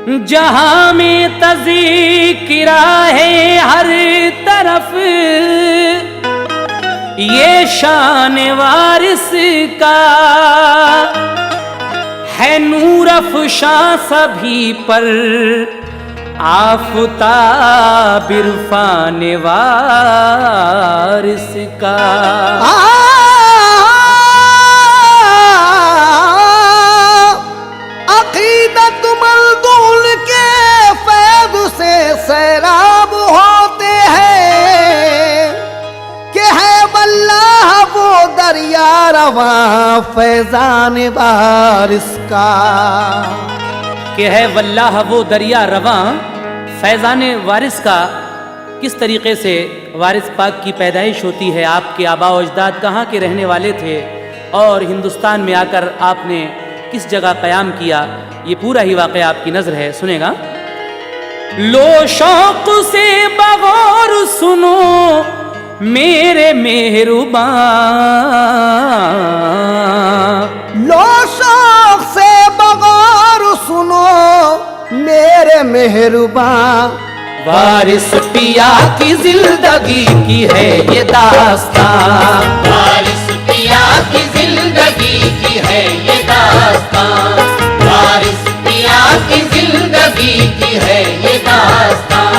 जहां में तज़किरा है हर तरफ, ये शान वारिस का है नूर अफ़शां सभी पर, आफ़ताब इरफ़ान वारिस का। अक़ीदत मल्दूल के फैज़ से सैराब होते हैं कि है वल्लाह वो दरिया रवां फैज़ान वारिस का। कि है वल्लाह वो दरिया रवां फैज़ान वारिस का। किस तरीके से वारिस पाक की पैदाइश होती है, आपके आबा व अजदाद कहाँ के रहने वाले थे और हिंदुस्तान में आकर आपने किस जगह क़याम किया, ये पूरा ही वाक़या आपकी नज़र है, सुनेगा। लो शौक़ से बगौर सुनो मेरे मेहरबान, लो शौक़ से बगौर सुनो मेरे मेहरबान। वारिस पिया की जिंदगी की है ये दास्तां, वारिस पिया की जिंदगी की है ये दास्तां, वारिस पिया की जिंदगी की है ये दास्तां।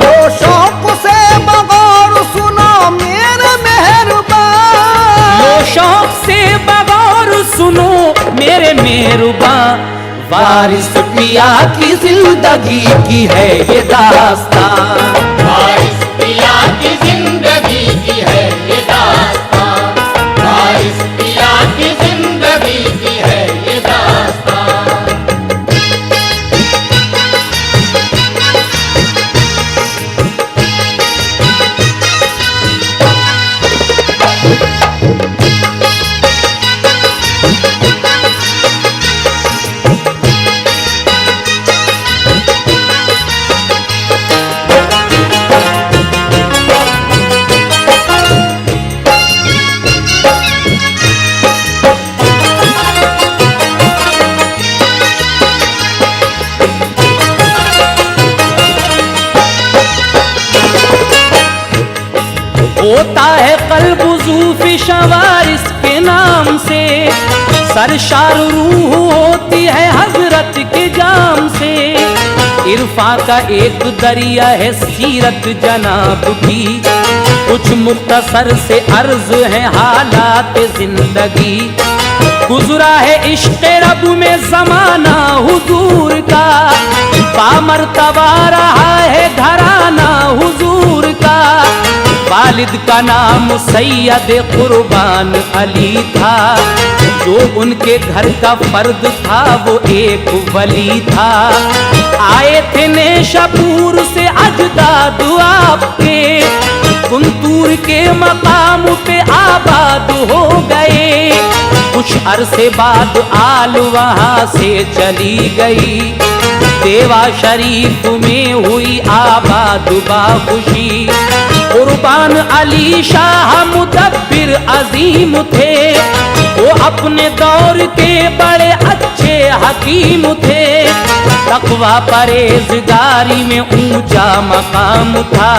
लो शौक़ से बगौर सुनो मेरे मेहरबान, लो शौक़ से बगौर सुनो मेरे मेहरबान। वारिस पिया की जिंदगी की है ये दास्तां, वारिस पिया की जिंदगी की है ये दास्तां, वारिस पिया की जिंदगी की है ये दास्तां। होता है क़ल्ब ज़ूफ़िशां वारिस के नाम से, सरशार रूह होती है हजरत के जाम से। इरफा का एक दरिया है सीरत जनाब की, कुछ मुख्तसर से अर्ज है हालात जिंदगी। गुजरा है इश्क़ रब में ज़माना हुजूर का, बामर्तबा रहा है घराना हुजूर का। वालिद का नाम सैयद कुर्बान अली था, जो उनके घर का फर्द था वो एक वली था। आए थे नेशापुर से अजदाद आपके, कुंतूर के मकाम पे आबाद हो गए। कुछ अरसे बाद आल वहाँ से चली गई, देवा शरीफ में हुई आबाद बाखुशी। कुर्बान अली शाह मुदब्बिर अजीम थे, वो अपने दौर के बड़े अच्छे हकीम थे। तक़वा परहेज़गारी में ऊंचा मकाम था,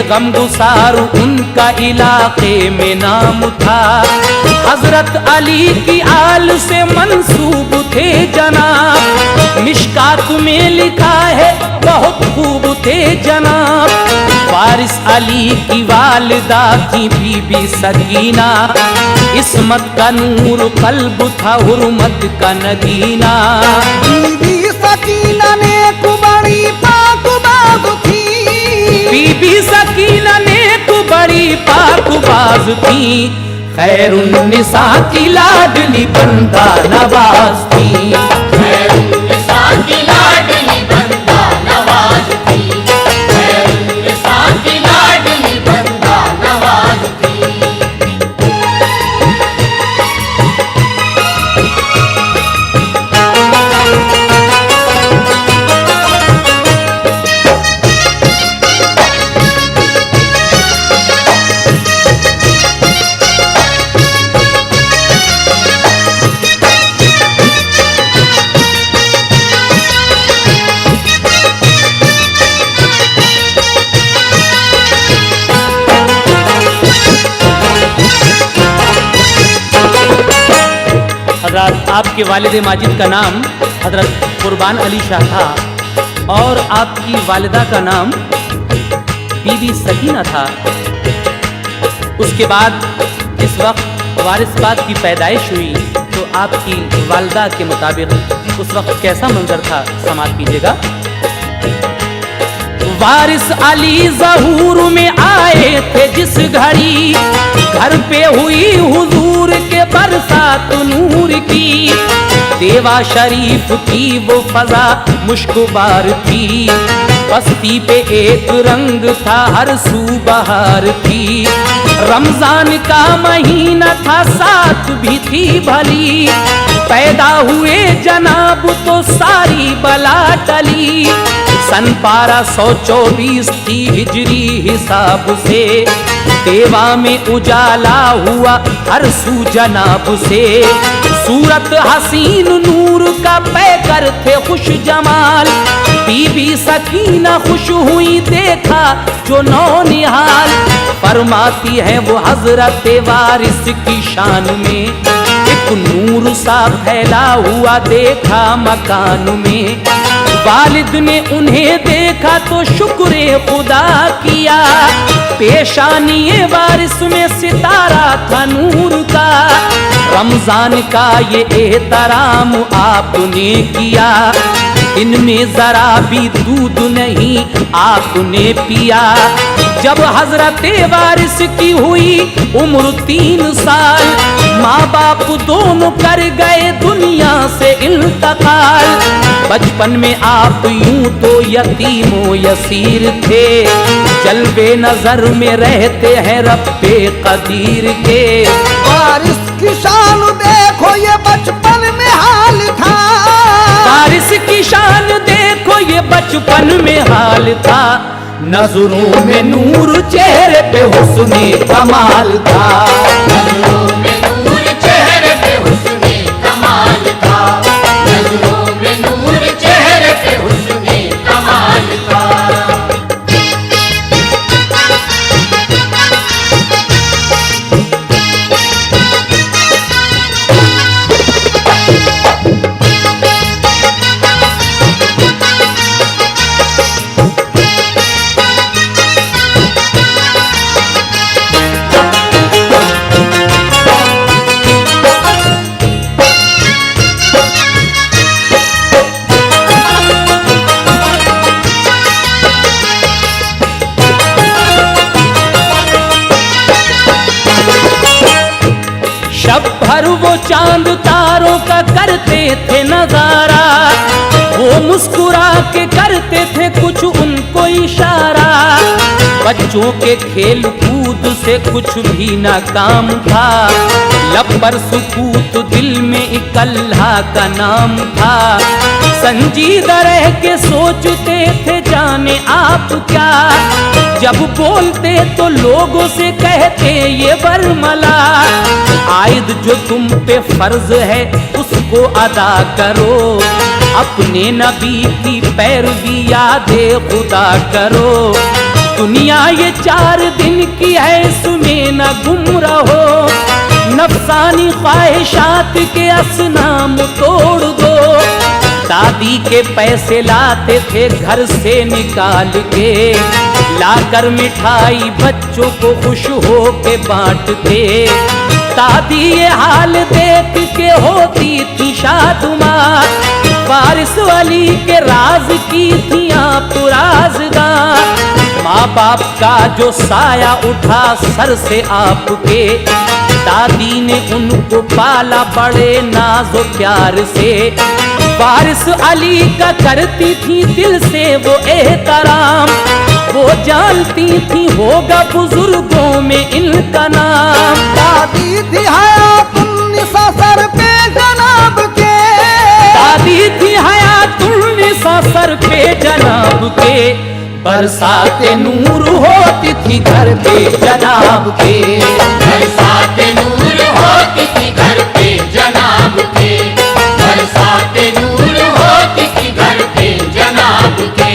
गमगुसार उनका इलाके में नाम था। हजरत अली की आल से मंसूब थे जनाब, मिशकात में लिखा है बहुत खूब थे जनाब। वारिस अली की वालिदा थी बीबी सकीना, इस्मत का नूर क़ल्ब था हुर्मत का नगीना। बीबी सकीना ने कुबड़ी पाक बाज थी, बीबी सकीना ने बड़ी पाकबाज थी। खैरुन्निसा की लाडली बंदा नवाज थी, खैरुन्निसा की लाडली बंदा नवाज थी, खैरुन्निसा की लाडली बंदा नवाज थी। बाद आपके वालिद माजिद का नाम हजरत कुर्बान अली शाह था और आपकी वालिदा का नाम बीबी सकीना था। उसके बाद जिस वक्त वारिस पाक की पैदाइश हुई तो आपकी वालिदा के मुताबिक उस वक्त कैसा मंजर था, समाअत कीजिएगा। वारिस अली ज़हूर में आए थे जिस घड़ी, घर पे हुई हुजूर के बरसात नूर की। देवा शरीफ की वो फजा मुश्कबार थी, बस्ती पे एक रंग था हर सू बहार थी। रमजान का महीना था साथ भी थी भली, पैदा हुए जनाब तो सारी बला टली। सन 1224 थी हिजरी हिसाब से, देवा में उजाला हुआ हर सू जनाब से। सूरत हसीन नूर का पैकर थे खुश जमाल, बीबी सकीना खुश हुई देखा जो नौनिहाल। फरमाती है वो हजरत वारिस की शान में, एक नूर सा फैला हुआ देखा मकान में। वालिद ने उन्हें देखा तो शुक्र खुदा किया, पेशानी वारिस में सितारा था नूर का। रमजान का ये एहतराम आपने किया, इनमें जरा भी दूध नहीं आपने पिया। जब हजरत वारिस की हुई उम्र 3 साल, माँ बाप दोनों कर गए दुनिया से इंतकाल। बचपन में आप यूं तो यतीमो यसीर थे, जलवे नजर में रहते हैं रब्बे कदीर के। वारिस की शान देखो ये बचपन में हाल था, वारिस की शान देखो ये बचपन में हाल था। नजरों में नूर चेहरे पे हुस्ने कमाल था, नजरों में नूर चेहरे पे हुस्ने कमाल था, नजरों में नूर चेहरे पे हुस्ने कमाल था। शब भर वो चांद तारों का करते थे नजारा, वो मुस्कुरा के करते थे कुछ उनको इशारा। बच्चों के खेल कूद से कुछ भी ना काम था, लब पर सुकूत दिल में एक अल्लाह का नाम था। संजीदा रह के सोचते थे जाने आप क्या, जब बोलते तो लोगों से कहते ये बरमला। आयद जो तुम पे फर्ज है उसको अदा करो, अपने नबी की पैरवी यादे खुदा करो। दुनिया ये 4 दिन की है इसमें न गुम रहो, नफसानी ख्वाहिशात के असनाम तोड़ दो। दादी के पैसे लाते थे घर से निकाल के, लाकर मिठाई बच्चों को खुश हो के बांटते। दादी ये हाल देख के होती थी शादुमार, वारिस अली के राज की थी आप राज़गार। माँ बाप का जो साया उठा सर से आपके, दादी ने उनको पाला बड़े नाज़ो प्यार से। वारिस अली का करती थी दिल से वो एहतराम, वो जानती थी होगा बुजुर्गों में इनका नाम। दादी थी हयातुन्निसा सर पे जनाब के, दादी थी हयातुन्निसा सर पे जनाब के। बरसाते नूर होती थी घर पे जनाब के, बरसाते नूर होती थी घर पे जनाब के, बरसाते नूर होती थी घर पे जनाब के।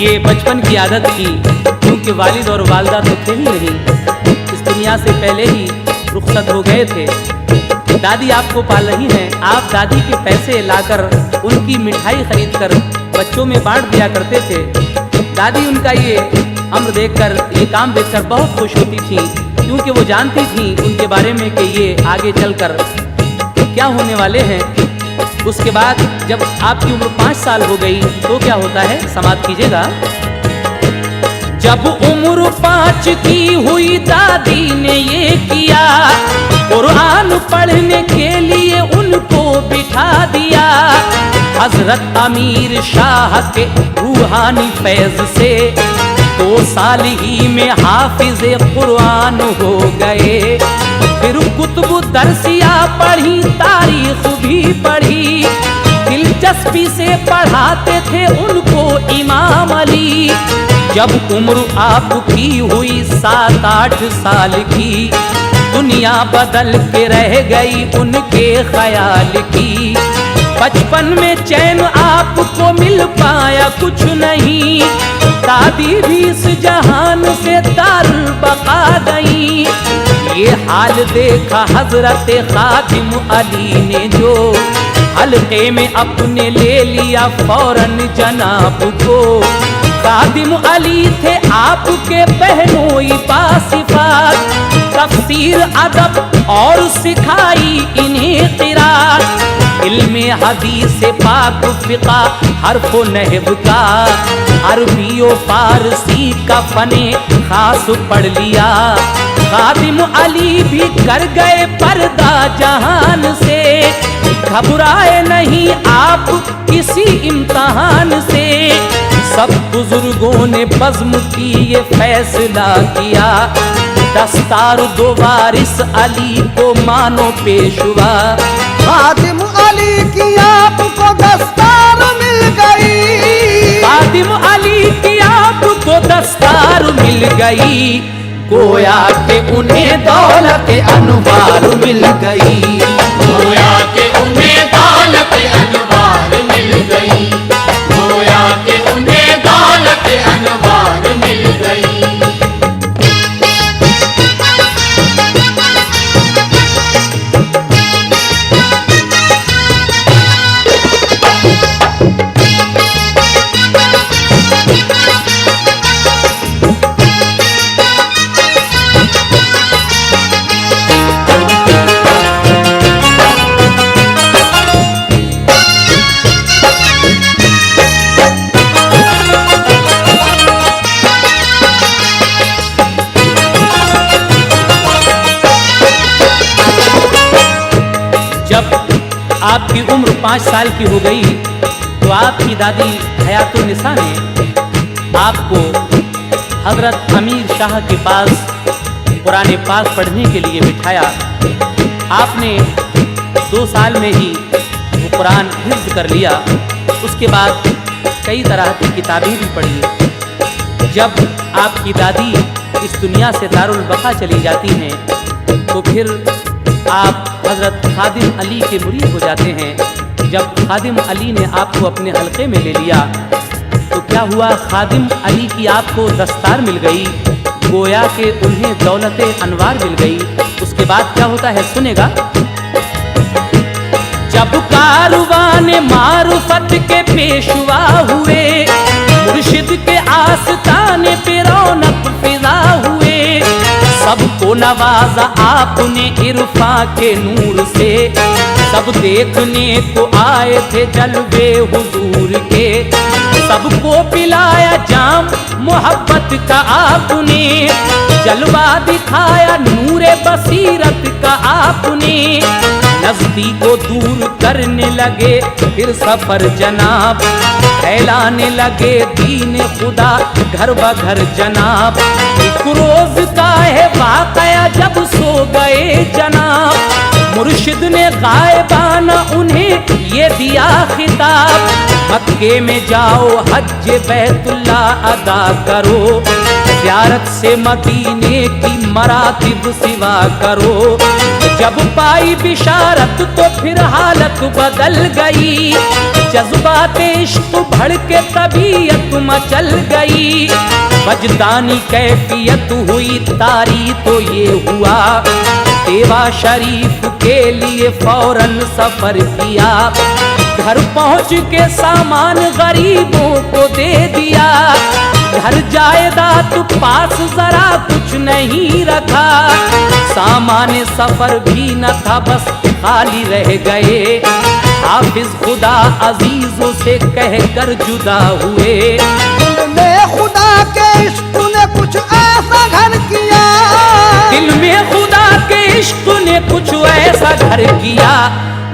ये बचपन की आदत थी, क्योंकि वालिद और वालदा तो थे ही नहीं, इस दुनिया से पहले ही रुखसत हो गए थे। दादी आपको पाल रही हैं, आप दादी के पैसे लाकर उनकी मिठाई खरीदकर बच्चों में बांट दिया करते थे। दादी उनका ये अम्र देखकर, ये काम देखकर बहुत खुश होती थी, क्योंकि वो जानती थी उनके बारे में कि ये आगे चलकर क्या होने वाले हैं। उसके बाद जब आपकी उम्र 5 साल हो गई तो क्या होता है, समाप्त कीजिएगा। जब उम्र 5 की हुई दादी ने ये किया, कुरान पढ़ने के लिए उनको बिठा दिया। हजरत अमीर शाह के रूहानी फैज से 2 साल ही में हाफिज़े कुरान हो गए। फिर कुतुब दरसिया पढ़ी, तारीख भी पढ़ी, दिलचस्पी से पढ़ाते थे उनको इमाम अली। जब उम्र आपकी हुई 7-8 साल की, दुनिया बदल के रह गई उनके ख्याल की। बचपन में चैन आपको मिल पाया कुछ नहीं, दादी भी इस जहान से दारुल बका गई। ये हाल देखा हजरत खादिम अली ने, जो हल्के में अपने ले लिया फौरन जनाब को। खादिम अली थे आपके बहनोई बासिफात, तफसीर अदब और सिखाई इन्हें क़िरात। इल्मे हदीस पाक फ़िक़ा हर्फ़ नहव का, अरबी व फारसी का फ़ने खास पढ़ लिया। खादिम अली भी कर गए पर्दा जहान से, घबराए नहीं आप किसी इम्तहान से। सब बुजुर्गों ने बज़्म की ये फैसला किया, दस्तार 2 वारिस अली को मानो पेशवा। खादिम अली की आपको दस्तार मिल गई, खादिम अली की आपको दस्तार मिल गई। गोया के उन्हें दौलत अनवार मिल गई, गोया के उन्हें दौलत अनवार मिल गई, गोया के उन्हें दौलत अनवार मिल गई। जब आपकी उम्र 5 साल की हो गई तो आपकी दादी हयातुन्निसा ने आपको हजरत अमीर शाह के पास कुरान पाक पढ़ने के लिए बिठाया। आपने 2 साल में ही वो कुरान हिफ्ज़ कर लिया। उसके बाद कई तरह की किताबें भी पढ़ी। जब आपकी दादी इस दुनिया से दारुल बका चली जाती हैं तो फिर आप हजरत खादिम अली के मुरीद हो जाते हैं। जब खादिम अली ने आपको अपने हल्के में ले लिया तो क्या हुआ, खादिम अली की आपको दस्तार मिल गई, गोया के उन्हें दौलत अनवार मिल गई। उसके बाद क्या होता है, सुनेगा। जब कारवान मारुफत के पेशवा हुए, मुर्शिद के आस्ताने पे रौनक फिजा हुए। सबको नवाजा आपने इरफा के नूर से, सब देखने को आए थे जलवे हुजूर के। सबको पिलाया जाम मोहब्बत का आपने, जलवा दिखाया नूरे बसीरत का आपने। नज़दीक को दूर करने लगे फिर सफर जनाब, फैलाने लगे दीन खुदा घर ब घर जनाब। एक रोज का है वाक़या जब सो गए जनाब, मुर्शिद ने गायबाना उन्हें ये दिया खिताब। मक्के में जाओ हज बैतुल्ला अदा करो, ज़ियारत से मदीने की मरातिब सिवा करो। जब पाई बिशारत तो फिर हालत बदल गई, जज्बात इश्क भड़के तबीयत मचल गई। वजदानी कैफियत हुई तारी तो ये हुआ, देवा शरीफ के लिए फौरन सफर किया। घर पहुंच के सामान गरीबों को दे दिया, घर जायदाद पास जरा कुछ नहीं रखा। सामान सफर भी न था, बस खाली रह गए। हाफिज खुदा अजीजों से कहकर जुदा हुए। दिल में खुदा के इश्क ने कुछ ऐसा घर किया, दिल में खुदा के इश्क ने कुछ ऐसा घर किया।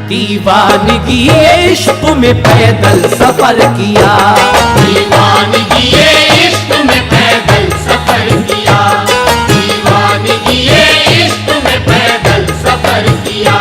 दीवानगी इश्क में पैदल सफर किया, दीवानगी इश्क में पैदल सफर किया, दीवानगी इश्क में पैदल सफर किया।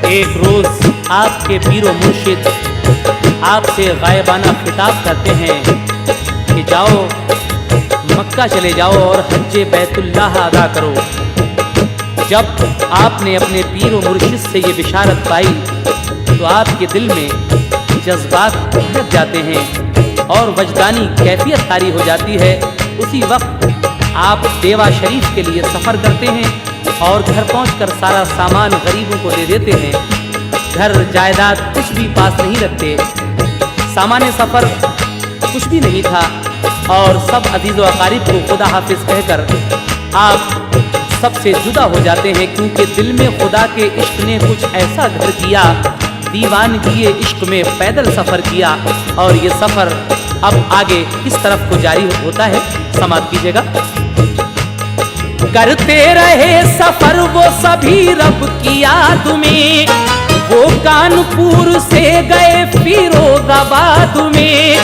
एक रोज आपके पीरो मुर्शिद आपसे गायबाना खिताब करते हैं कि जाओ मक्का चले जाओ और हज्जे बैतुल्लाह अदा करो। जब आपने अपने पीरो मुर्शिद से ये बिशारत पाई तो आपके दिल में जज्बात भड़क जाते हैं और वजदानी कैफियत तारी हो जाती है। उसी वक्त आप देवा शरीफ के लिए सफ़र करते हैं और घर पहुंचकर सारा सामान गरीबों को दे देते हैं। घर जायदाद कुछ भी पास नहीं रखते, सामान्य सफ़र कुछ भी नहीं था और सब अजीज़ व अकारिब को खुदा हाफिज़ कहकर आप सबसे जुदा हो जाते हैं, क्योंकि दिल में खुदा के इश्क ने कुछ ऐसा घर किया। दीवानगी इश्क में पैदल सफ़र किया और ये सफ़र अब आगे किस तरफ को जारी होता है समाप्त कीजिएगा। करते रहे सफर वो सभी रब की याद में, वो कानपुर से गए फिरोजाबाद में।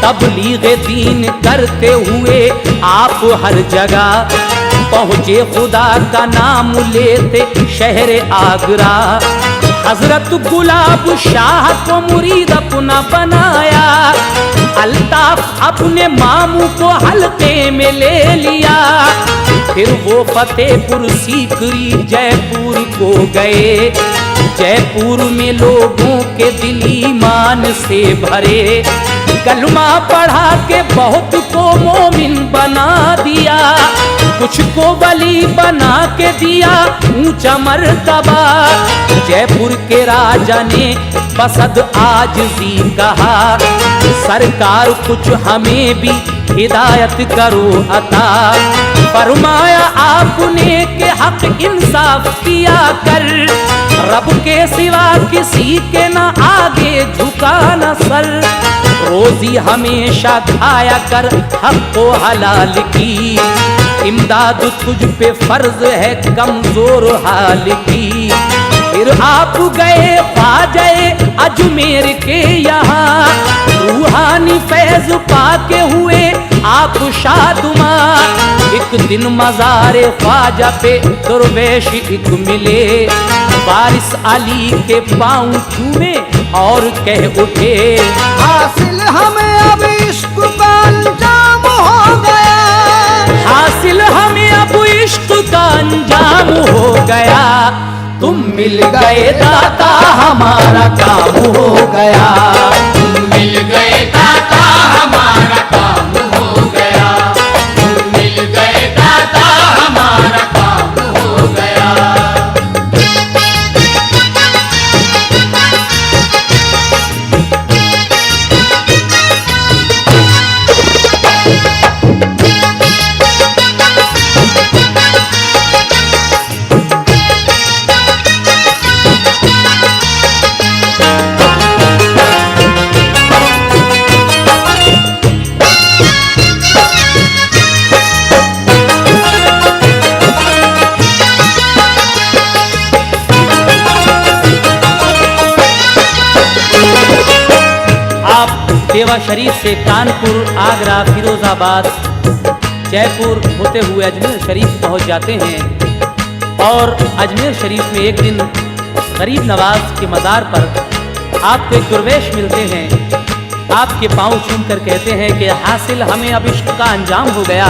तबलीग दीन करते हुए आप हर जगह पहुँचे, खुदा का नाम लेते शहर आगरा। हजरत गुलाब शाह को मुरीद अपना बनाया, अल्ताफ अपने मामू को हल्के में ले लिया। फिर वो फतेहपुर सीकरी जयपुर को गए, जयपुर में लोगों के दिल ईमान से भरे। कलमा पढ़ा के बहुत को मोमिन बना दिया, कुछ को वली बना के दिया ऊंचा मर्तबा। जयपुर के राजा ने बसद आजिज़ी कहा, सरकार कुछ हमें भी हिदायत करो अता। फरमाया आपने के हक इंसाफ किया कर, रब के सिवा किसी के न आगे झुका न सर। रोजी हमेशा खाया कर हक को हलाल की, इमदाद तुझ पे फर्ज है कमजोर हाल की। फिर आप गए ख्वाजे अजमेर के यहाँ, रूहानी फैज पाके हुए आप शादुमा। एक दिन मज़ारे ख्वाजा पे दरवेश एक मिले, वारिस अली के पाँव छूमे और कह उठे, हासिल हमें अब इश्क का अंजाम हो गया, हासिल हमें अब इश्क का अंजाम हो गया। तुम मिल गए दाता हमारा काम हो गया, तुम मिल गए दाता हमारा काम हो गया, तुम मिल गए दाता हमारा काम हो गया। देवा शरीफ से कानपुर, आगरा, फिरोजाबाद, जयपुर होते हुए अजमेर शरीफ पहुंच जाते हैं। और अजमेर शरीफ में एक दिन गरीब नवाज के मज़ार पर आपको एक दुर्वेश मिलते हैं। आपके पाँव चूम कर कहते हैं कि हासिल हमें अब इश्क का अंजाम हो गया,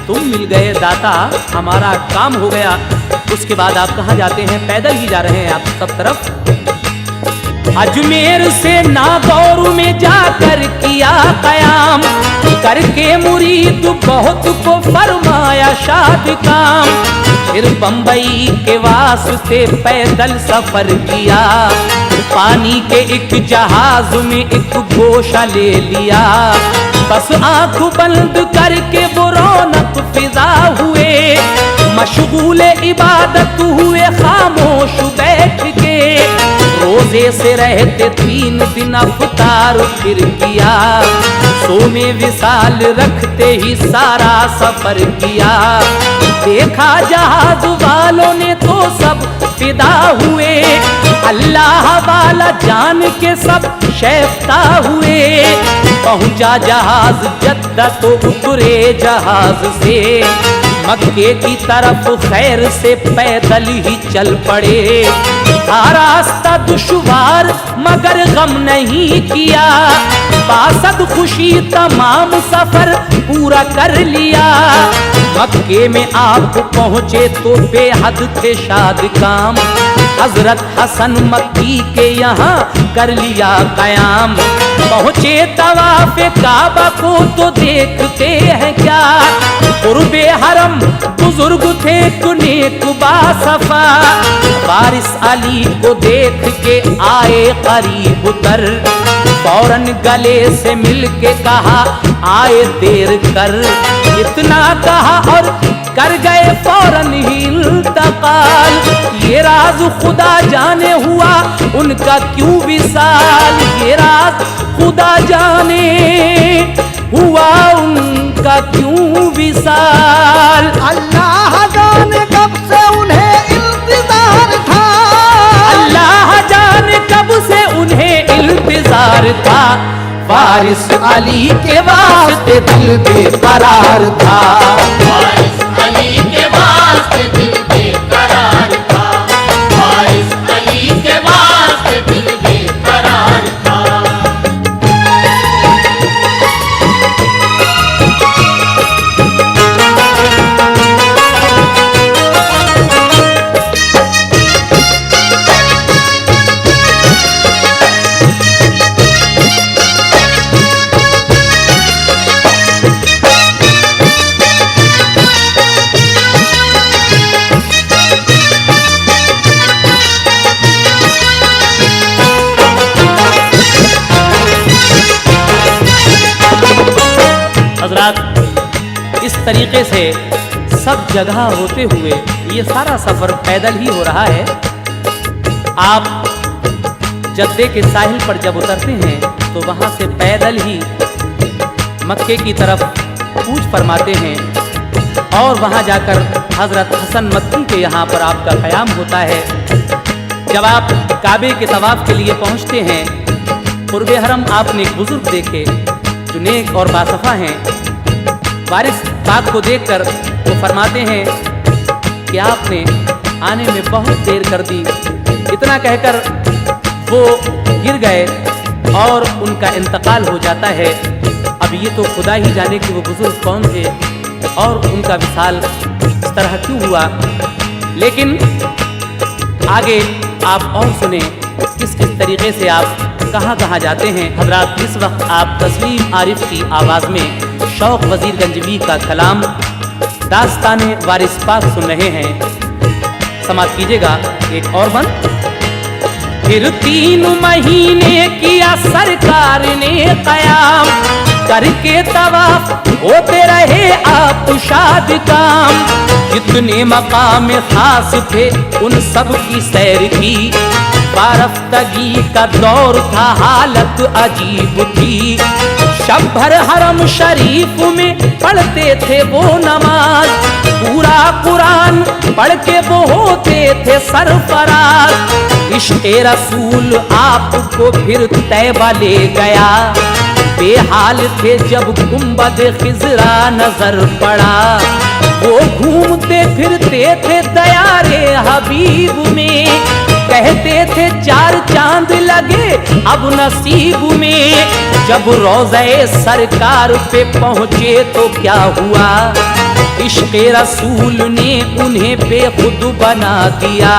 तुम मिल गए दाता, हमारा काम हो गया। उसके बाद आप कहाँ जाते हैं? पैदल ही जा रहे हैं आप सब तरफ। अजमेर से नागौर में जाकर किया कयाम, करके मुरीद बहुत को फरमाया शाद काम। फिर बंबई के वास्ते पैदल सफर किया, पानी के एक जहाज में एक गोशा ले लिया। बस आंख बंद करके वो रौनक फिजा हुए, मशगूल इबादत हुए खामोश बैठ के। रोजे से रहते 3 दिन अफ्तार फिर किया, सोमे विसाल रखते ही सारा सफर किया। देखा जहाज वालों ने तो सब फिदा हुए, अल्लाह वाला जान के सब शैफ्ता हुए। पहुंचा जहाज जद्दा तो उतरे जहाज से, मक्के की तरफ खैर से पैदल ही चल पड़े। था रास्ता दुश्वार मगर गम नहीं किया, बासद खुशी तमाम सफर पूरा कर लिया। मक्के में आप पहुंचे तो बेहद थे शाद काम, हजरत हसन मक्की के यहाँ कर लिया कयाम। पहुंचे तवाफ़े काबा को तो देखते हैं क्या, कुर्बे हरम बुजुर्ग थे नेक बासफा। वारिस अली को देख के आए करीब उतर, फौरन गले से मिल के कहा आए देर कर। इतना कहा और कर गए फौरन ही इंतकाल। ये राज खुदा जाने हुआ उनका क्यों विसाल, ये राज खुदा जाने हुआ उनका क्यों विसाल। अल्लाह जाने कब से उन्हें इंतजार था, अल्लाह जाने कब से उन्हें इंतजार था। वारिस अली के वास्ते दिल बेकरार था, वारिस अली के वास्ते दिल बेकरार था, वारिस अली के वास्ते दिल बेकरार था। हजरात, इस तरीके से सब जगह होते हुए ये सारा सफ़र पैदल ही हो रहा है। आप जद्दे के साहिल पर जब उतरते हैं तो वहाँ से पैदल ही मक्के की तरफ कूच फरमाते हैं और वहाँ जाकर हज़रत हसन मक्की के यहाँ पर आपका क़याम होता है। जब आप काबे के तवाफ़ के लिए पहुँचते हैं, कुर्बे हरम आपने एक बुज़ुर्ग देखे जो नेक और बासफ़ा हैं। वारिस पाक को देखकर वो फरमाते हैं कि आपने आने में बहुत देर कर दी। इतना कहकर वो गिर गए और उनका इंतकाल हो जाता है। अब ये तो खुदा ही जाने कि वो बुजुर्ग कौन थे और उनका विसाल इस तरह क्यों हुआ। लेकिन आगे आप और सुने किस किस तरीके से आप कहाँ कहाँ जाते हैं। हजरात, इस वक्त आप तस्लीम आरिफ की आवाज़ में शौक वजीर गंजवी का कलाम दास्तान वारिस पाक सुन रहे हैं। समाप्त कीजिएगा एक और बंद। फिर 3 महीने किया सरकार ने कयाम, करके तवाफ होते रहे आप शाद काम। जितने मकाम खास थे उन सब की सैर की, बारफ्तगी का दौर था हालत अजीब थी। शब भर हरम शरीफ में पढ़ते थे वो नमाज, पूरा कुरान पढ़ के वो होते थे सरफराज। इश्क़े रसूल आपको फिर तैबा ले गया, बेहाल थे जब गुंबद खिजरा नजर पड़ा। वो घूमते फिरते थे दयारे हबीब में, कहते थे 4 चांद लगे अब नसीब में। जब रोज़े सरकार पे पहुँचे तो क्या हुआ, इश्क़े रसूल ने उन्हें बेखुद बना दिया।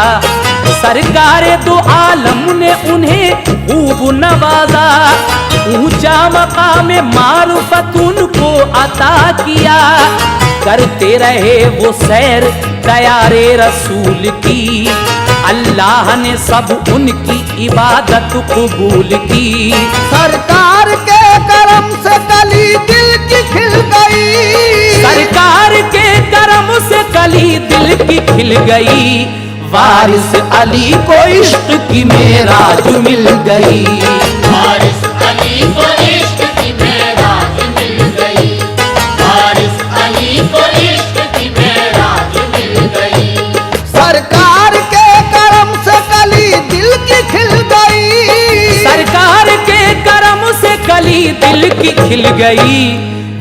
सरकार दो आलम ने उन्हें खूब नवाजा, ऊंचा मकाम मारुफत उनको अता किया। करते रहे वो सैर दयारे रसूल की, अल्लाह ने सब उनकी इबादत कबूल की। सरकार के करम से कली दिल की खिल गई, सरकार के करम से कली दिल की खिल गई। वारिस अली को इश्क की मेराज मिल गई, वारिस अली को इश्क की मेराज मिल गई, वारिस अली को इश्क की मेराज मिल गई। सरकार के करम से कली दिल की खिल गई, सरकार के करम से कली दिल की खिल गई।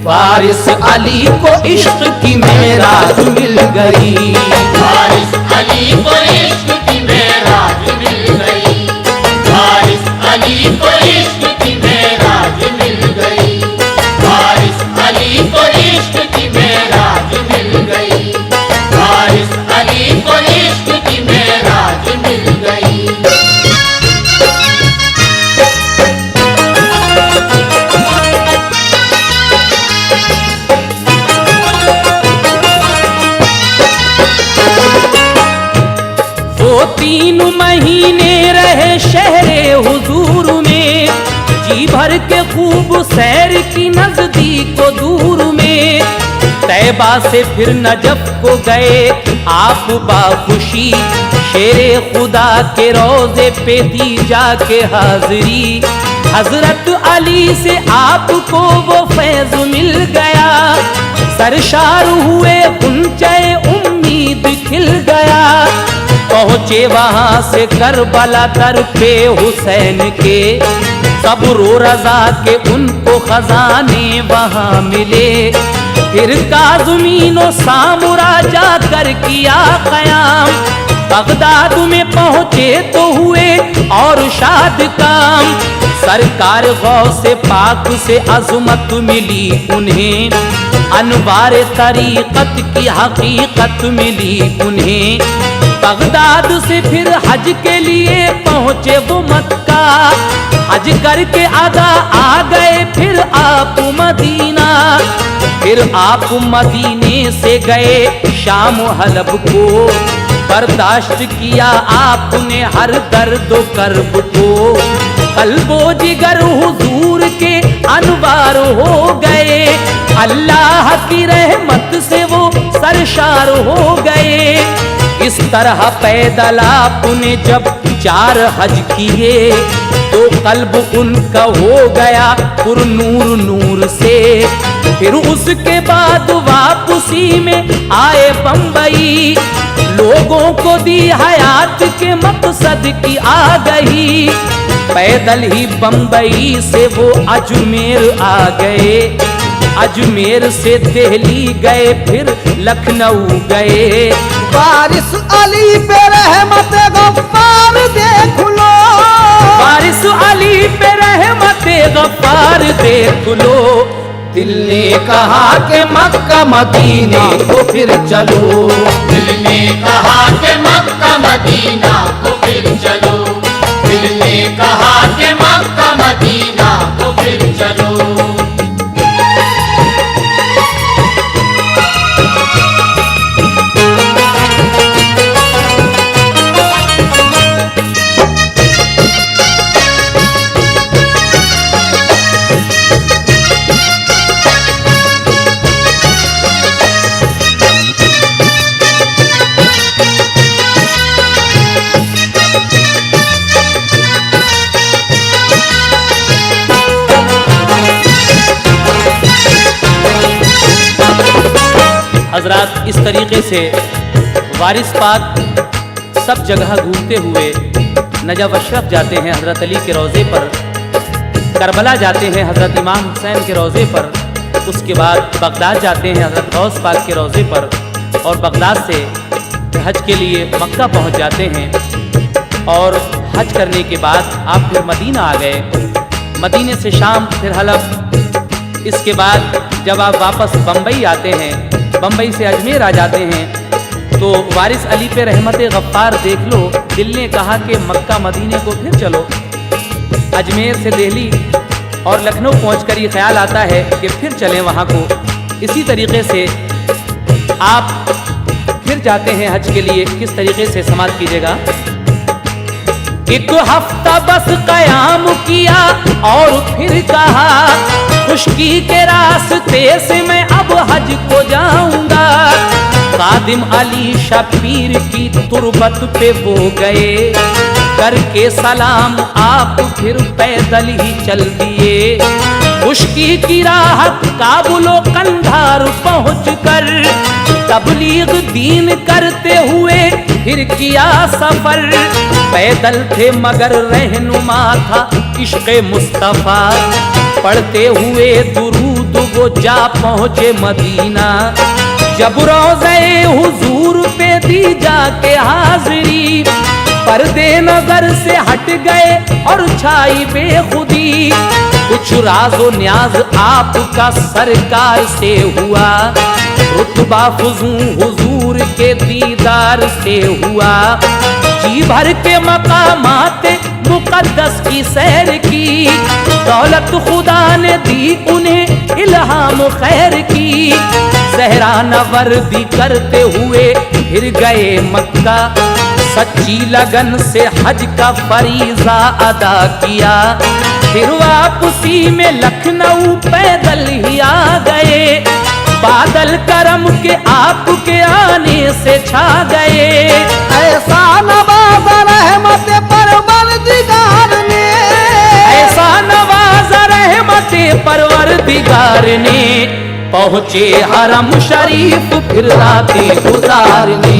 वारिस अली को इश्क की मेराज मिल गई, वारिस अली को इश्क की मेराज मिल गई, वारिस अली को इश्क की मेराज मिल गई, वारिस अली को इश्क की मेराज मिल गई, वारिस अली को इश्क की मेराज मिल गई। वो 3 महीने रहे शहरे हुजूर में, जी भर के खूब सैर की नजदीक दूर में। तैबा से फिर नजफ को गए आप बाखुशी, शेरे खुदा के रोजे पे दी जाके हाजिरी। हजरत अली से आपको वो फैज मिल गया, सरशार हुए गुंचे उम्मीद खिल गया। पहुँचे वहाँ से करबला दर पे हुसैन के, सब्र रज़ा के उनको खजाने वहाँ मिले। फिर काज़मीनो सामुरा जाकर किया क़याम, बगदाद में पहुँचे तो हुए और शाद काम। सरकार गौसे पाक से अज़मत मिली उन्हें, अनवार तरीक़त की हकीकत मिली उन्हें। बगदाद से फिर हज के लिए पहुँचे वो मक्का, हज करके अदा आ गए फिर आप मदीना। फिर आप मदीने से गए शाम हलब को, बर्दाश्त किया आपने हर दर्द कर्ब को। कल्बो जिगर हुजूर के अनवार हो गए, अल्लाह की रहमत से वो सरशार हो गए। इस तरह पैदल आपने जब 4 हज किए, तो कल्ब उनका हो गया पुर नूर नूर से। फिर उसके बाद वापसी में आए बम्बई, लोगों को दी हयात के मकसद की आगही। पैदल ही बम्बई से वो अजमेर आ गए, अजमेर से दिल्ली गए फिर लखनऊ गए। वारिस अली पे रहमत गफ्फार देख लो, वारिस अली पे रहमत गफ्फार देख लो। दिल ने कहा कि मक्का मदीना को फिर चलो, दिल ने कहा कि मक्का मदीना को फिर चलो, दिल ने कहा कि मक्का मदीना को फिर चलो। हजरात, इस तरीके से वारिस पाक सब जगह घूमते हुए नजफ अशरफ जाते हैं हजरत अली के रोज़े पर। करबला जाते हैं हज़रत इमाम हुसैन के रोज़े पर, उसके बाद बगदाद जाते हैं हज़रत गौस पाक के रोज़े पर, और बगदाद से हज के लिए मक्का पहुंच जाते हैं। और हज करने के बाद आप फिर मदीना आ गए, मदीने से शाम फिर हलफ। इसके बाद जब आप वापस बम्बई आते हैं, बम्बई से अजमेर आ जाते हैं, तो वारिस अली पे रहमत गफ्फार देख लो, दिल ने कहा कि मक्का मदीने को फिर चलो। अजमेर से दिल्ली और लखनऊ पहुंचकर ये ख्याल आता है कि फिर चलें वहाँ को। इसी तरीके से आप फिर जाते हैं हज के लिए। किस तरीके से समाप्त कीजिएगा। एक हफ्ता बस कयाम किया और फिर कहा, खुशकी के रास्ते से मैं अब हज को जाऊंगा। खादिम अली शबीर की तुरबत पे वो गए, करके सलाम आप फिर पैदल ही चल दिए। खुशकी की राह काबुलो कंधार पहुंचकर तबलीग दीन करते हुए फिर किया सफर। पैदल थे मगर रहनुमा था इश्क़े मुस्तफ़ा, पढ़ते हुए दुरूद वो जा पहुँचे मदीना। जब रोज़े हुजूर पे दी जाके हाज़िरी, पर्दे नजर से हट गए और छाई बेखुदी। कुछ राज़ो न्याज आपका सरकार से हुआ, रुतबा फुजू हुजूर के दीदार से हुआ। जी भर के मकामात मुकद्दस की सैर की, दौलत खुदा ने दी उन्हें इल्हाम खैर की। सहरा नवर्दी करते हुए फिर गए मक्का, सच्ची लगन से हज का फरीज़ा अदा किया। फिर वापसी में लखनऊ पैदल ही आ गए, बादल करम के आपके आने से छा गए। ऐसा नवाज़ा रहमत परवरदिगार ने, ऐसा नवाज़ा रहमत परवरदिगार ने, पहुँचे हरम शरीफ फिर रातें गुजारने।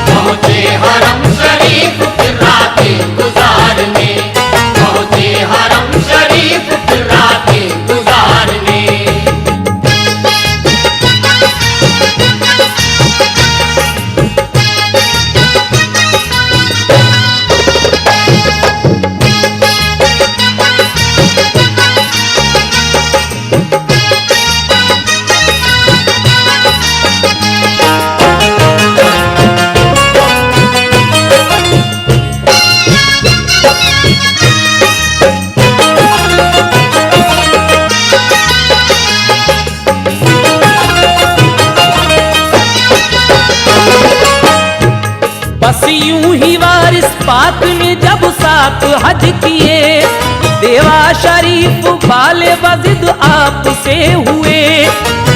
पहुँचे हरम शरीफ फिर रातें गुजारने, पहुँचे हरम शरीफ फिर रातें गुजारने। बस यूं ही वारिस पाक ने जब साथ हज किए, देवा शरीफ बाले बजिद आपसे हुए।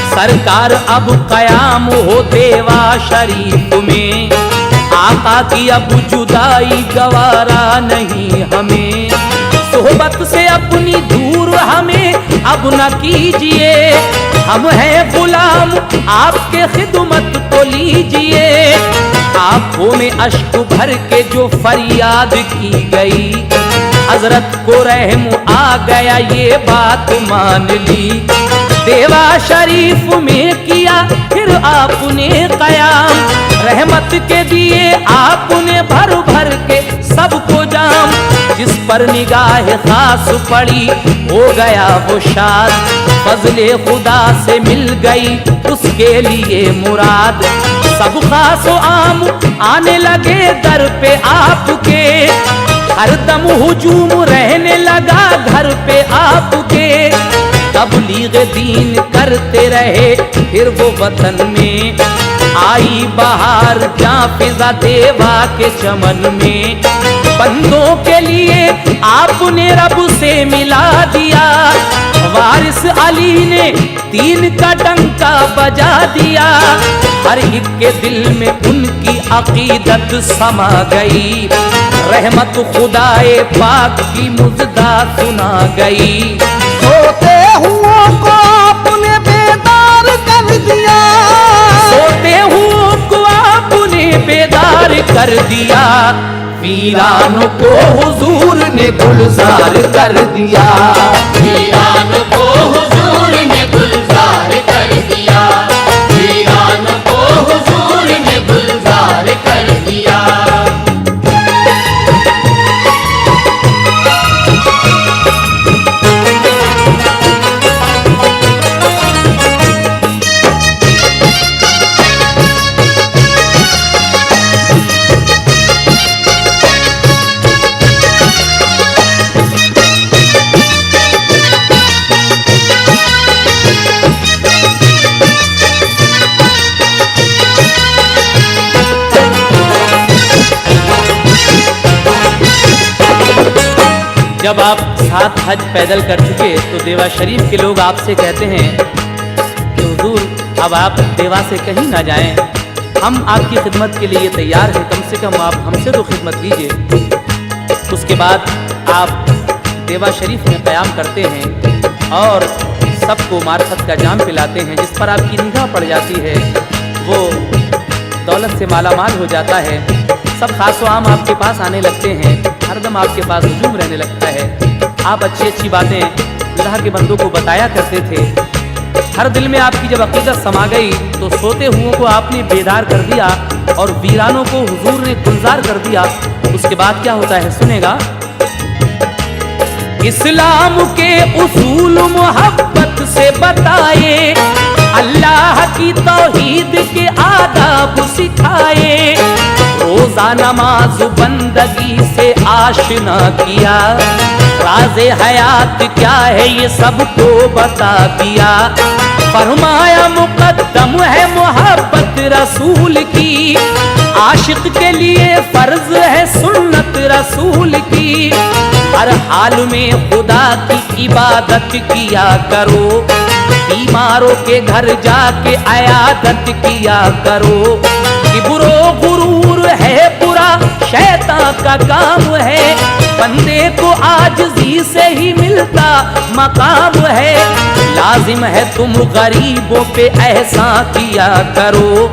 सरकार अब कयाम हो देवा शरीफ में, आका की अब जुदाई गवारा नहीं हमें। सोहबत से अपनी दूर हमें अब न कीजिए, हम हैं गुलाम आपके खिदमत को लीजिए। आंखों में अश्क भर के जो फरियाद की गई, हजरत को रहम आ गया ये बात मान ली। देवा शरीफ में किया फिर आपने कयाम, रहमत के दिए आपने भर भर के सबको जाम। जिस पर निगाह खास पड़ी हो गया वो शाद, फजले खुदा से मिल गई उसके लिए मुराद। सब खास आम आने लगे दर पे आपके, हर दम हुजूम रहने लगा घर पे आपके। तबलीग दीन करते रहे फिर वो वतन में, आई बहार जहाँ फिजा देवा के चमन में। बंदों के लिए आपने रब से मिला दिया, वारिस अली ने दीन का डंका बजा दिया। हर एक के दिल में उनकी अकीदत समा गई, रहमत खुदाए पाक की मुजदा सुना गई। सोते हुओं को आपने बेदार कर दिया, सोते हुओं को आपने बेदार कर दिया, वीरानों को हुजूर ने गुलजार कर दिया। वीरान को हुजूर ने गुलजार कर दिया, वीरान को हुजूर ने गुलजार कर दिया। जब आप 7 हज पैदल कर चुके तो देवा शरीफ के लोग आपसे कहते हैं कि हुजूर अब आप देवा से कहीं ना जाएं, हम आपकी खिदमत के लिए तैयार हैं, कम से कम आप हमसे तो खिदमत कीजिए। उसके बाद आप देवा शरीफ में क़याम करते हैं और सबको मार्फत का जाम पिलाते हैं। जिस पर आपकी निगाह पड़ जाती है वो दौलत से मालामाल हो जाता है। सब खास व आम आपके पास आने लगते हैं, हरदम आपके पास हुजूम रहने लगता है। आप अच्छी अच्छी बातें अल्लाह के बंदों को बताया करते थे। हर दिल में आपकी जब अकीदत समा गई तो सोते हुओं को आपने बेदार कर दिया और वीरानों को हुजूर ने गुलजार कर दिया। उसके बाद क्या होता है सुनेगा। इस्लाम के उसूल मोहब्बत से बताए, अल्लाह की तौहीद के आदाब सिखाए, रोजा नमाज बंदगी से आशना किया, राज़े हयात क्या है ये सबको बता दिया। फरमाया मुकद्दम है मोहब्बत रसूल की, आशिक के लिए फर्ज है सुन्नत रसूल की। हर हाल में खुदा की इबादत किया करो, बीमारों के घर जाके अयादत किया करो। किब्रो गुरूर है बुरा शैतान का काम है, बंदे को आजिज़ी से ही मिलता मकाम है। लाजिम है तुम गरीबों पे एहसान किया करो,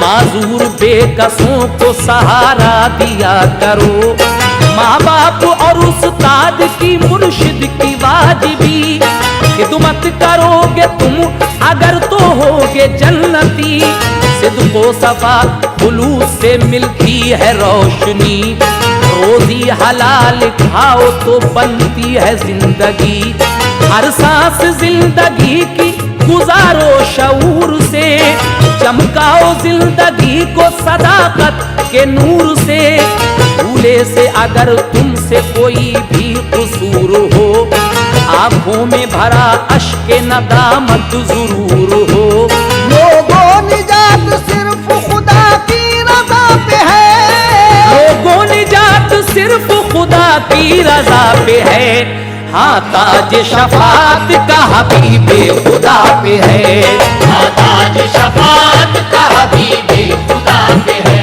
माजूर बेकसों को सहारा दिया करो। माँ बाप और उस्ताद की मुर्शिद की वाजिबी, खिदमत करोगे तुम अगर तो होगे जन्नती। सिद्क़ो सफा खुलूस से मिलती है रोशनी, रोजी हलाल खाओ तो बनती है जिंदगी। हर सांस जिंदगी की गुजारो शऊर से, चमकाओ जिंदगी को सदाकत के नूर से। भूले से अगर तुमसे कोई भी कसूर हो, आंखों में भरा अश्क नदामत जरूर हो। लोगों निजात सिर्फ खुदा की रज़ा पे है, लोगों निजात सिर्फ खुदा की रज़ा पे है। हाँ ताज शफात का हबीबे खुदा पे है, हाँ ताज शफात का हबीबे खुदा पे है,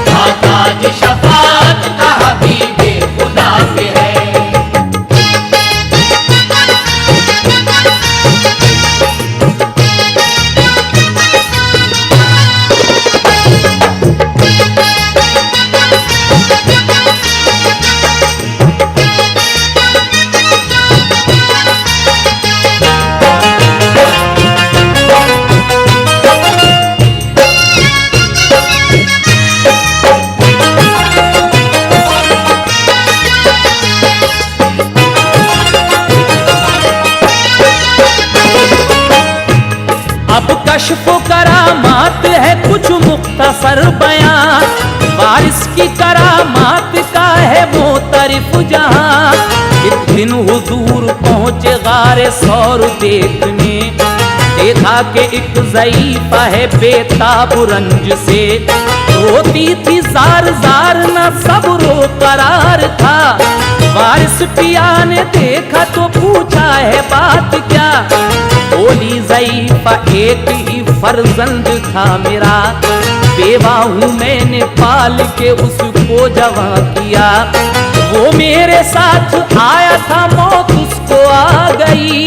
हाँ ताज शफात का हबीबे खुदा पे है। कश्फ करामात है कुछ मुख्तसर बयान, वारिस की करामात का है मोतरिफ जहां। एक दिन हुजूर पहुंचे गारे सौर देखने, देखा कि एक ज़ईफ़ा है बेताब रंज से, रोती थी जार जार न सब्रो करार था। वारिस पिया ने देखा तो पूछा है बात क्या, बोली ज़ईफ़ा एक ही फर्जंद था मेरा, बेवा हूँ मैंने पाल के उसको जवां किया। वो मेरे साथ आया था मौत उसको आ गई,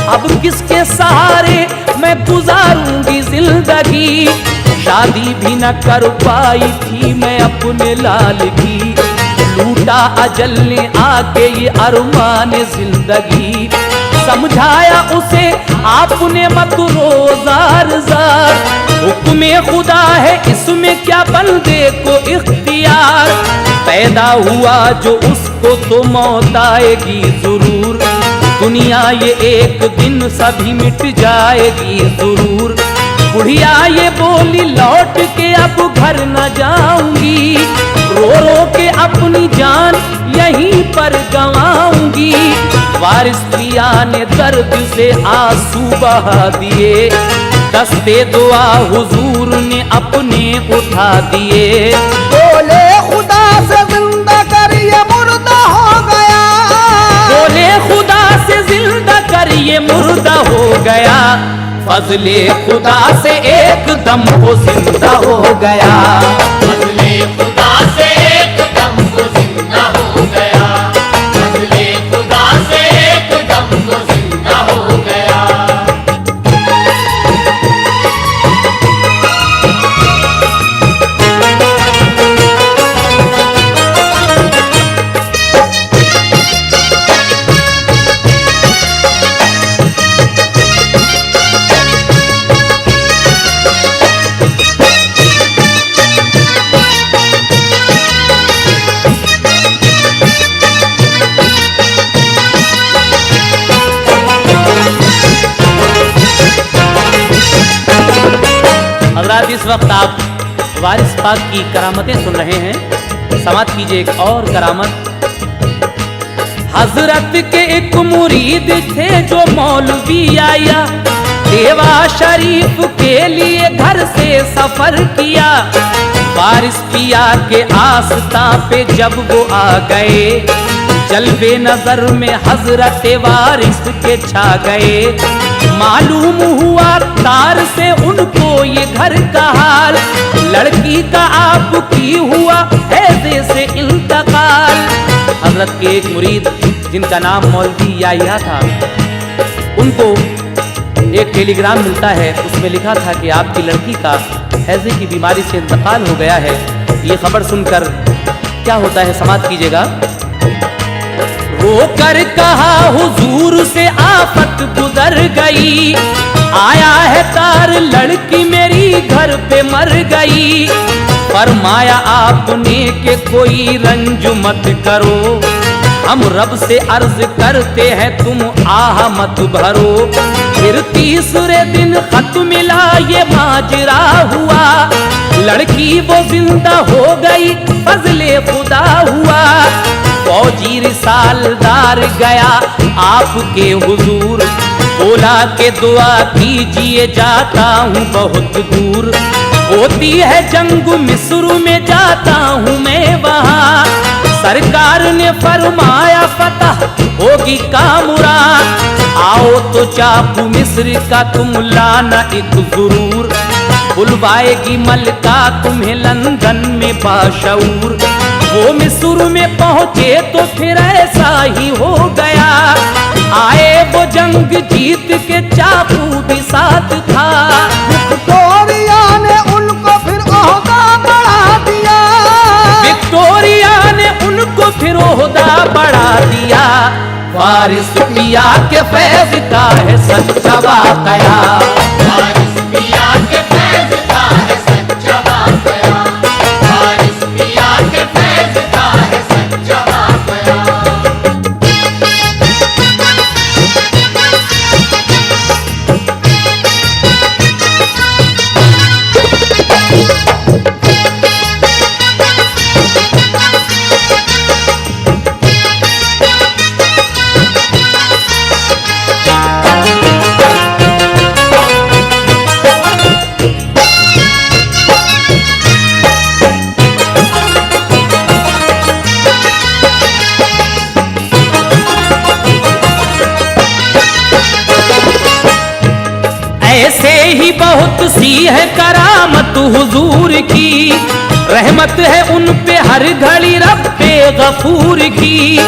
अब किसके सहारे मैं गुजारूंगी जिंदगी। शादी भी न कर पाई थी मैं अपने लाल की, लूटा अजल ने आके ये अरमान जिंदगी। समझाया उसे आपने मत रोज़ार जार, हुक्म खुदा है इसमें क्या बंदे को इख्तियार। पैदा हुआ जो उसको तो मौत आएगी जरूर, दुनिया ये एक दिन सभी मिट जाएगी जरूर। बुढ़िया ये बोली लौट के अब घर न जाऊंगी, रो रो के अपनी जान यहीं पर गंवाऊंगी। वारिस पिया ने दर्द से आंसू बहा दिए, दस्ते दुआ हुजूर ने अपने उठा दिए। बोले खुदा से जिंदा कर ये मुर्दा हो गया, बोले खुदा से जिंदा कर ये मुर्दा हो गया। फजले खुदा से एकदम वो जिंदा हो गया। फजले खुदा से एकदम वो जिंदा हो गया। फजले खुदा से एकदम वो जिंदा हो गया। हज़रात इस वक्त आप वारिस पाक की करामतें सुन रहे हैं। समात कीजिए एक और करामत। हजरत के एक मुरीद थे जो मौलवी आया, देवा शरीफ के लिए घर से सफर किया। वारिस पिया के आस्था पे जब वो आ गए, जलवे नजर में हजरत वारिस के छा गए। मालूम हुआ तार से उनको ये घर का हाल, लड़की का आपकी हुआ हैजे से इंतकाल। हजरत के एक मुरीद जिनका नाम मौलवी याहिया था, उनको एक टेलीग्राम मिलता है, उसमें लिखा था कि आपकी लड़की का हैजे की बीमारी से इंतकाल हो गया है। ये खबर सुनकर क्या होता है समात कीजिएगा। रोकर कहा हुजूर से आफत गुजर गई, आया है तार लड़की मेरी घर पे मर गई। फरमाया आपने के कोई रंज मत करो, हम रब से अर्ज करते हैं तुम आह मत भरो। फिर तीसरे दिन खत मिला ये माजरा हुआ, लड़की वो जिंदा हो गई फजले खुदा हुआ। फौजी रिसालदार गया आपके हुजूर, बोला के दुआ कीजिए जाता हूँ बहुत दूर। होती है जंग मिस्र में जाता हूँ मैं वहाँ, सरकार ने फरमाया फतह होगी कामुराद। आओ तो चाकू मिस्र का तुम लाना एक जरूर, बुलवाएगी मलका तुम्हें लंदन में बाशऊर। वो मिस्र में पहुंचे तो फिर ऐसा ही हो गया, आए वो जंग जीत के चाकू भी साथ था। विक्टोरिया ने उनको फिर ओहदा बढ़ा दिया, विक्टोरिया ने उनको फिर ओहदा बढ़ा दिया। वारिस पिया के फैज का है सच्चा वाकया, वारिस पिया के फैज का है सच्चा वाकया। वारिस पिया के फैज का है सच्चा वाकया। ऐसे ही बहुत सी है करामत हुजूर की, रहमत है उन पे हर घड़ी रब्बे गफूर की।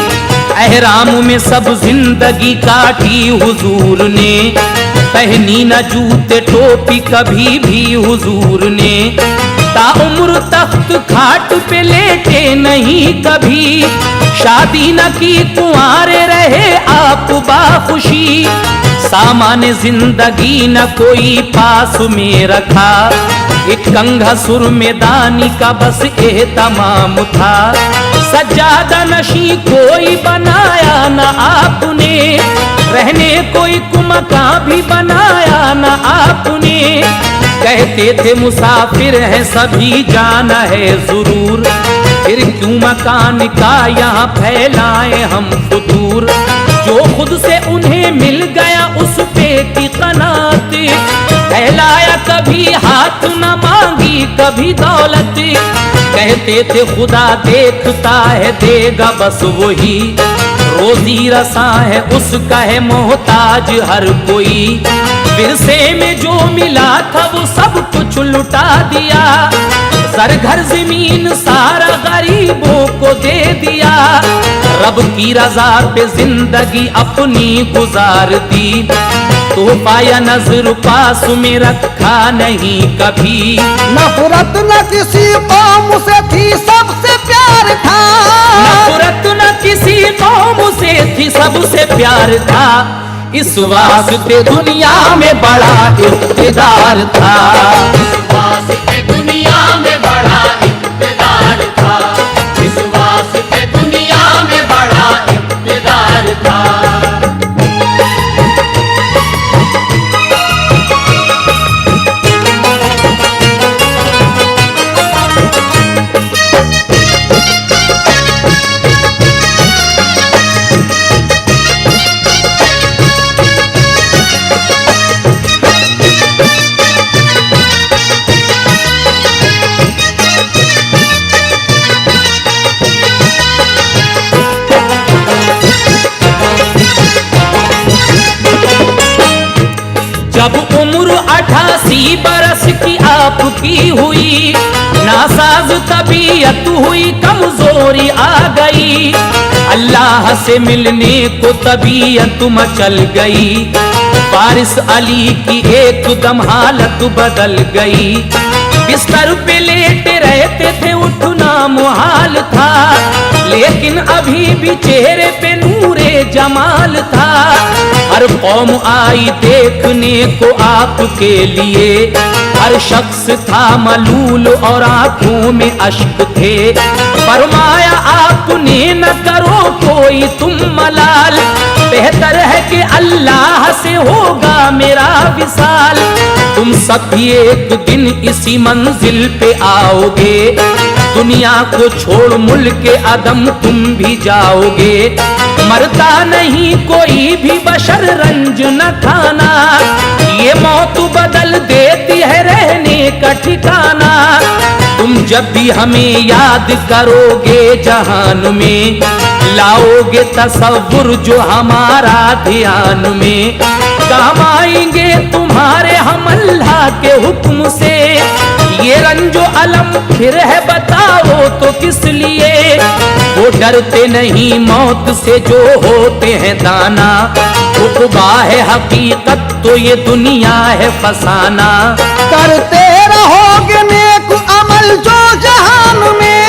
एहराम में सब जिंदगी काटी हुजूर ने, पहनी न जूते टोपी कभी भी हुजूर ने, ताउम्र तख्त खाट पे लेटे नहीं कभी, शादी न की कुंवारे रहे आप बाखुशी, सामान जिंदगी न कोई पास में रखा, एक कंघा सुर में दानी का बस एहतमाम था, सज्जादा नशी कोई बनाया न आपने, रहने कोई कुमका भी बनाया न आपने, कहते थे मुसाफिर हैं सभी जाना है जरूर, फिर क्यों मकान का यहाँ फैलाए हम फुतूर, जो खुद से उन्हें मिल गया उस पे की कनात, फैलाया कभी हाथ न मांगी कभी दौलत, कहते थे खुदा देखता है देगा बस वही, रोजी रसा है उसका है मोहताज हर कोई, विरसे में जो मिला था वो सब कुछ लुटा दिया, सर घर जमीन सारा गरीबों को दे दिया, रब की रजा पे जिंदगी अपनी गुजार दी, तो पाया नजर पास में रखा नहीं कभी, नफरत न किसी कौम से थी सबसे प्यार था, नफरत न किसी कौम से थी सबसे प्यार था, इस वास्ते दुनिया में बड़ा इक़्तिदार था, इस वास्ते दुनिया में बड़ा इक़्तिदार था, इस वास्ते दुनिया में बड़ा इक़्तिदार था। जब उम्र 88 बरस की आपकी हुई, नासाज तबीयत हुई कमजोरी आ गई, अल्लाह से मिलने को तबीयत मचल गई, वारिस अली की एकदम हालत बदल गई, बिस्तर पे लेटे रहते थे उठना मुहाल था, लेकिन अभी भी चेहरे पे नूरे जमाल था, हर कौम आई देखने को आपके लिए, हर शख्स था मलूल और आंखों में अश्क थे, फरमाया आपने न करो कोई तुम मलाल, बेहतर है कि अल्लाह से होगा मेरा विसाल, तुम सब भी एक दिन इसी मंजिल पे आओगे, दुनिया को छोड़ मुल्क अदम तुम भी जाओगे, मरता नहीं कोई भी बशर रंज न खाना, ये मौत बदल देती है रहने का ठिकाना, तुम जब भी हमें याद करोगे जहान में, लाओगे तसव्वुर जो हमारा ध्यान में, काम आएंगे तुम्हारे हम अल्लाह के हुक्म से, ये रंजो अलम फिर है बताओ तो किस लिए, वो डरते नहीं मौत से जो होते हैं दाना, उक़बा है हकीकत तो ये दुनिया है फसाना, करते रहोगे नेक अमल जो जहान में,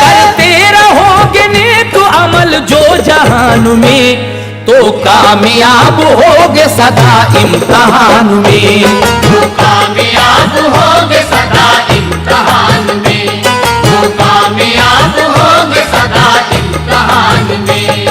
करते रहोगे नेक अमल जो जहान में, तो कामयाब होगे सदा इम्तिहान में, वो कामयाब होगे सदा इम्तिहान में, वो कामयाब होगे सदा इम्तिहान में।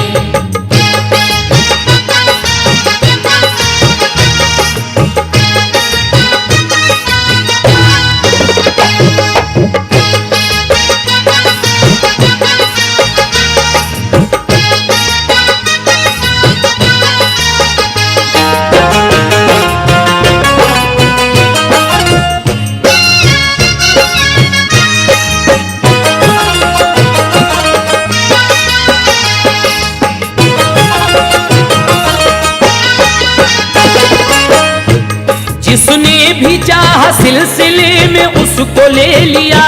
जिसने भी चाहा सिलसिले में उसको ले लिया,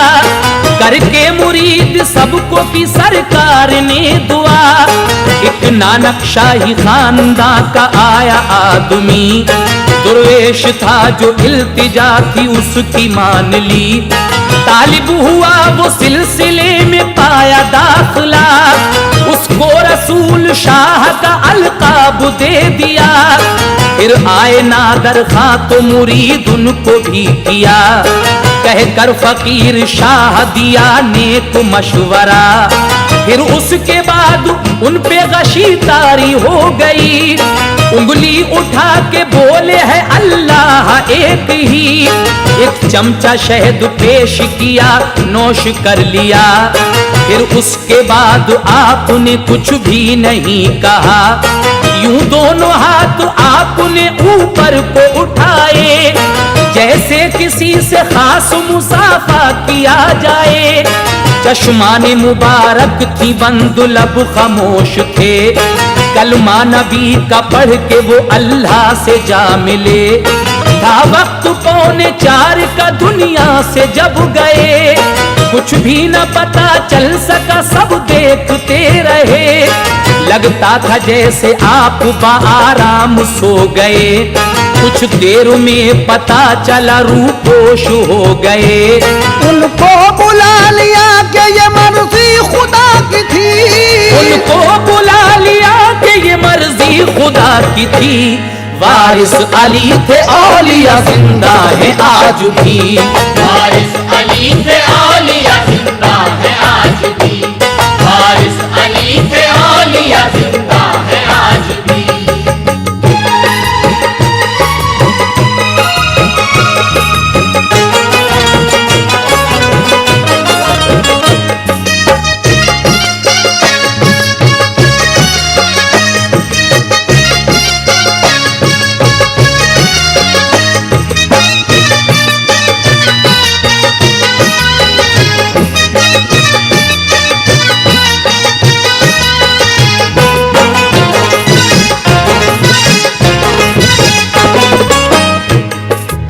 करके मुरीद सबको की सरकार ने दुआ। एक नानक शाही खानदान का आया आदमी, दुर्वेश था जो इल्तिजा थी उसकी मान ली। तालिब हुआ वो सिलसिले में पाया दाखिला, उसको रसूल शाह का अलकाब दे दिया। फिर आए नादर खां तो मुरीद उनको भी किया, कह कर फकीर शाह दिया नेक मशवरा। फिर उसके बाद उन पे गशी तारी हो गई, उंगली उठा के बोले है अल्लाह एक ही। एक चमचा शहद पेश किया, नोश कर लिया। फिर उसके बाद आपने कुछ भी नहीं कहा, यूं दोनों हाथ आपने ऊपर को उठाए, जैसे किसी से खास मुसाफा किया जाए। चश्माने मुबारक थी बंद लब खामोश थे, कलमा नबी का पढ़ के वो अल्लाह से जा मिले। था वक्त 3:45 का दुनिया से जब गए, कुछ भी न पता चल सका सब देखते रहे। लगता था जैसे आप बाराम सो गए, कुछ देर में पता चला रूपोश हो गए। उनको बुला लिया कि ये मर्जी खुदा की थी, उनको बुला लिया कि ये मर्जी खुदा की थी। वारिस अली थे औलिया जिंदा है आज भी, वारिस अली थे औलिया जिंदा है आज भी, वारिस अली थे औलिया जिंदा है आज भी।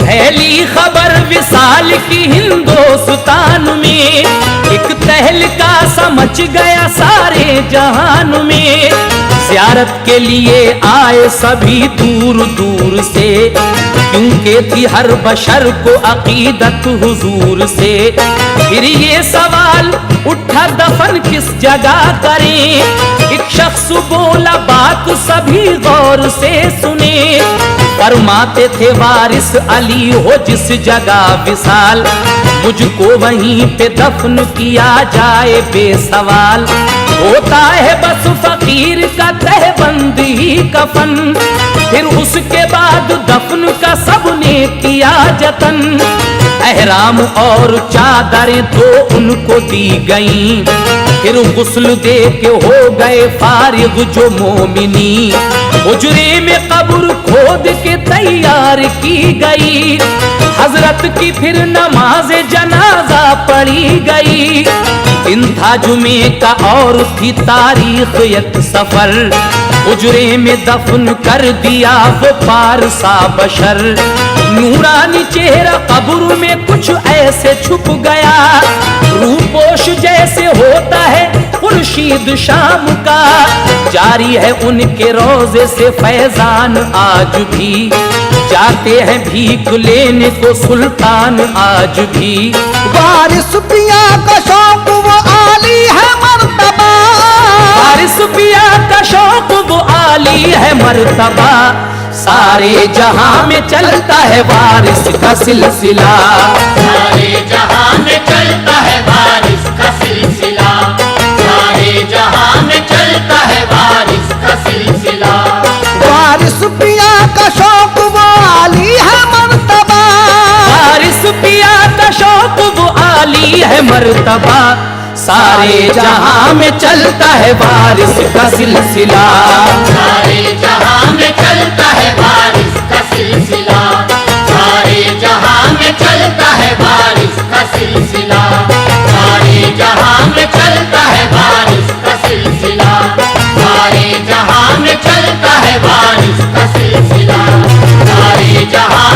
पहली खबर विसाल की हिंदुस्तान में, एक तहलका समझ गया सारे जहान में। ज़ियारत के लिए आए सभी दूर दूर से, क्योंकि थी हर बशर को अकीदत हुजूर से। फिर ये सवाल उठा दफन किस जगह करें, एक शख्स बोला बात सभी गौर से सुने। फरमाते थे वारिस अली हो जिस जगह विसाल, मुझको वहीं पे दफन किया जाए बेसवाल। होता है बस फकीर का तहबंद ही कफन, फिर उसके बाद दफन का सबने किया जतन। एहराम और चादरें तो उनको दी गईं, फिर गुस्ल दे के हो गए फारिग जो मोमिनी। हुजरे में कब्र खोद के तैयार की गई, हजरत की फिर नमाज जनाजा पढ़ी गई। दिन था जुमे का और थी तारीख एक सफर, हुजरे में दफन कर दिया वो पारसा बशर। नूरानी चेहरा कब्र में कुछ ऐसे छुप गया, रूपोश जैसे होता है खुर्शीद शाम का। जारी है उनके रोजे से फैजान आज भी, जाते हैं भीख लेने को सुल्तान आज भी। वारिस पिया का शौक वो आली है मर्तबा, वारिस पिया का शौक वो आली है मर्तबा। सारे जहां में चलता है वारिस का सिलसिला, सारे जहां में चलता है वारिस का सिलसिला, सारे जहां में चलता है वारिस का सिलसिला। वारिस पिया का शौक वो आली है मर्तबा, वारिस पिया का शौक वो आली है मर्तबा। सारे जहां में चलता है वारिस का सिलसिला, सारे जहां में चलता है वारिस का सिलसिला, सारे जहां में चलता है वारिस का सिलसिला, सारे जहां में चलता है वारिस का सिलसिला, सारे जहां में चलता है वारिस का सिलसिला, सारे जहां